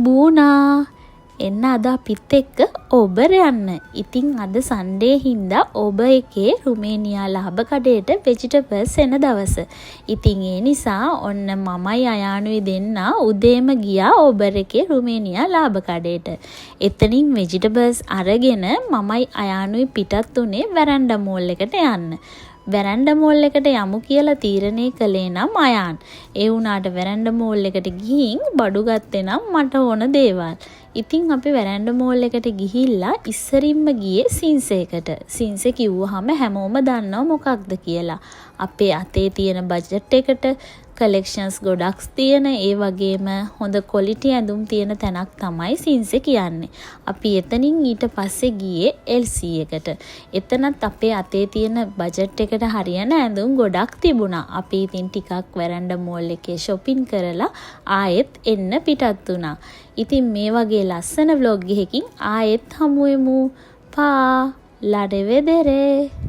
බූනා එන්න අද අපිත් එක්ක ඔබර යන්න. ඉතින් අද සන්ඩේ හින්දා ඔබ එකේ රුමේනියා ලාභ කඩේට වෙජිටබල්ස් එන දවස. ඉතින් ඒ නිසා ඔන්න මමයි අයානුයි දෙන්න උදේම ගියා ඔබර එකේ රුමේනියා ලාභ කඩේට. එතනින් වෙජිටබල්ස් අරගෙන මමයි අයානුයි පිටත් උනේ වැරන්ඩා මෝල් එකට යන්න. වැරන්ඩා මෝල් එකට යමු කියලා තීරණය කළේ නම් අයාන්. ඒ වුණාට වැරන්ඩා මෝල් එකට ගිහින් බඩු ගත්තේ නම් මට ඕන දේවල්. ඉතින් අපි වැරන්ඩා මෝල් එකට ගිහිල්ලා ඉස්සරින්ම ගියේ සින්සේකට. සින්සේ කිව්වහම හැමෝම දන්නව මොකක්ද කියලා. අපේ අතේ තියෙන බජට් එකට කලෙක්ෂන්ස් ගොඩක් තියෙන ඒ වගේම හොඳ ක්වොලිටි ඇඳුම් තියෙන තැනක් තමයි සින්සේ කියන්නේ. අපි එතනින් ඊට පස්සේ ගියේ LC එකට. එතනත් අපේ අතේ තියෙන බජට් එකට හරියන ඇඳුම් ගොඩක් තිබුණා. අපි ඉතින් ටිකක් වැරන්ඩා මෝල් එකේ shopping කරලා ආයෙත් එන්න පිටත් වුණා. ඉතින් මේ වගේ ලස්සන vlog එකකින් ආයෙත් හමු වෙමු. පා ලඩ වෙදරේ